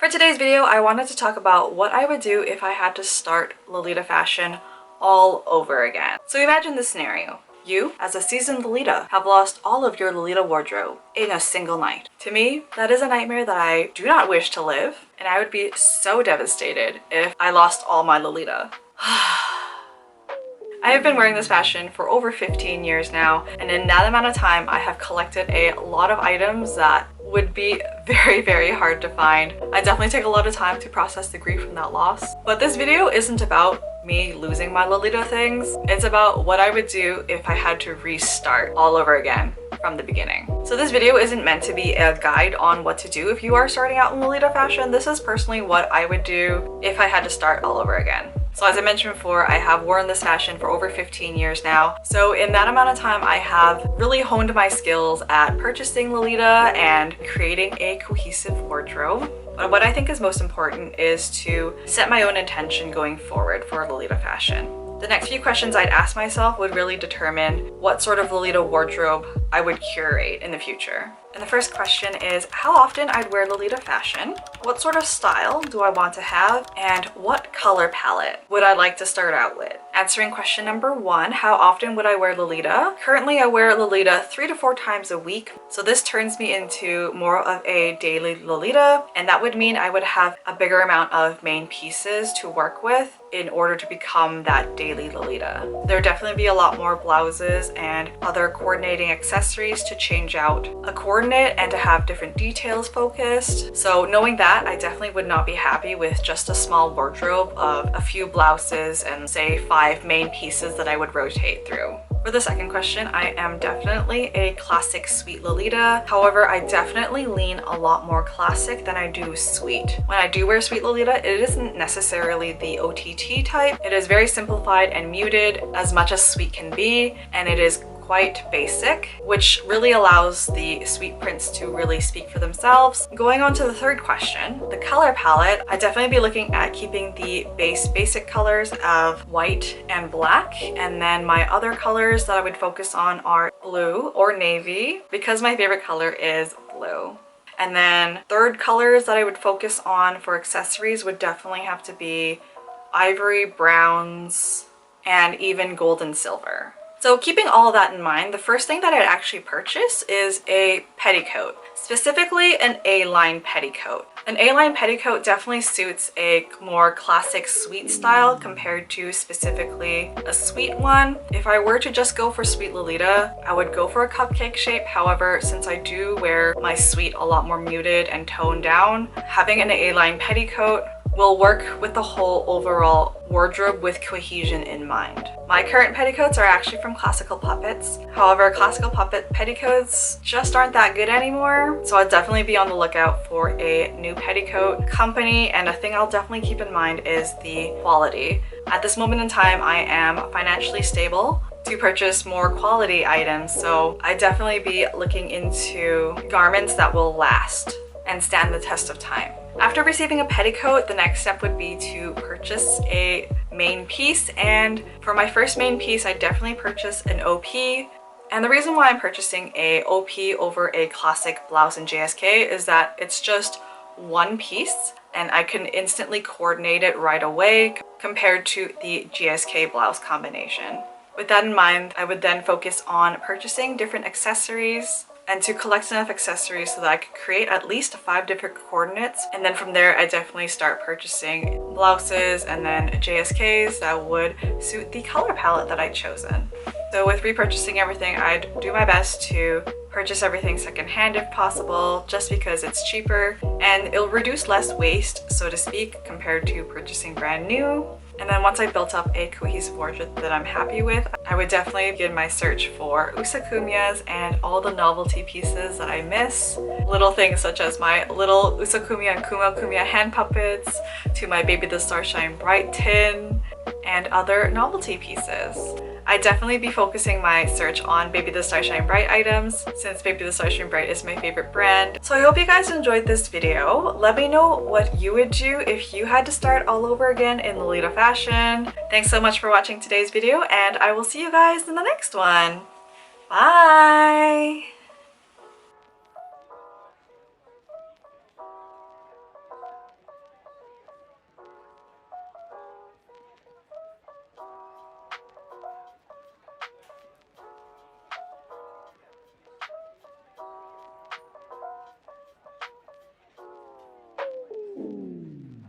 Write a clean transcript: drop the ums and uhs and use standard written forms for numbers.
For today's video, I wanted to talk about what I would do if I had to start Lolita fashion all over again. So imagine this scenario. You, as a seasoned Lolita, have lost all of your Lolita wardrobe in a single night. To me, that is a nightmare that I do not wish to live, and I would be so devastated if I lost all my Lolita. I have been wearing this fashion for over 15 years now, and in that amount of time, I have collected a lot of items that would be very hard to find. I definitely take a lot of time to process the grief from that loss. But this video isn't about me losing my Lolita things. It's about what I would do if I had to restart all over again from the beginning. So this video isn't meant to be a guide on what to do if you are starting out in Lolita fashion. This is personally what I would do if I had to start all over again. So as I mentioned before, I have worn this fashion for over 15 years now. So in that amount of time, I have really honed my skills at purchasing Lolita and creating a cohesive wardrobe. But what I think is most important is to set my own intention going forward for Lolita fashion. The next few questions I'd ask myself would really determine what sort of Lolita wardrobe I would curate in the future. And the first question is how often I'd wear Lolita fashion, what sort of style do I want to have, and what color palette would I like to start out with? Answering question number 1, how often would I wear Lolita? Currently I wear Lolita 3 to 4 times a week, so this turns me into more of a daily Lolita, and that would mean I would have a bigger amount of main pieces to work with in order to become that daily Lolita. There would definitely be a lot more blouses and other coordinating accessories to change out a coordinate and to have different details focused. So knowing that, I definitely would not be happy with just a small wardrobe of a few blouses and say 5 main pieces that I would rotate through. For the second question, I am definitely a classic sweet Lolita. However, I definitely lean a lot more classic than I do sweet. When I do wear sweet Lolita, it isn't necessarily the OTT type. It is very simplified and muted as much as sweet can be, and it is quite basic, which really allows the sweet prints to really speak for themselves. Going on to the third question, the color palette, I'd definitely be looking at keeping the basic colors of white and black, and then my other colors that I would focus on are blue or navy, because my favorite color is blue. And then third colors that I would focus on for accessories would definitely have to be ivory, browns, and even gold and silver. So keeping all of that in mind, the first thing that I'd actually purchase is a petticoat, specifically an A-line petticoat. An A-line petticoat definitely suits a more classic sweet style compared to specifically a sweet one. If I were to just go for sweet Lolita, I would go for a cupcake shape. However, since I do wear my sweet a lot more muted and toned down, having an A-line petticoat will work with the whole overall wardrobe with cohesion in mind. My current petticoats are actually from Classical Puppets. However, Classical Puppet petticoats just aren't that good anymore, so I'll definitely be on the lookout for a new petticoat company, and a thing I'll definitely keep in mind is the quality. At this moment in time, I am financially stable to purchase more quality items, so I'd definitely be looking into garments that will last and stand the test of time. After receiving a petticoat, the next step would be to purchase a main piece, and for my first main piece, I definitely purchased an OP. And the reason why I'm purchasing a OP over a classic blouse in JSK is that it's just one piece and I can instantly coordinate it right away compared to the GSK blouse combination. With that in mind, I would then focus on purchasing different accessories and to collect enough accessories so that I could create at least 5 different coordinates. And then from there, I definitely start purchasing blouses and then JSKs that would suit the color palette that I'd chosen. So with repurchasing everything, I'd do my best to purchase everything secondhand if possible, just because it's cheaper and it'll reduce less waste, so to speak, compared to purchasing brand new. And then once I built up a cohesive wardrobe that I'm happy with, I would definitely begin my search for usakumiyas and all the novelty pieces that I miss. Little things such as my little usakumiya and kumakumiya hand puppets, to my Baby the Starshine Bright tin, and other novelty pieces. I'd definitely be focusing my search on Baby the Starshine Bright items, since Baby the Starshine Bright is my favorite brand. So I hope you guys enjoyed this video. Let me know what you would do if you had to start all over again in Lolita fashion. Thanks so much for watching today's video, and I will see you guys in the next one. Bye!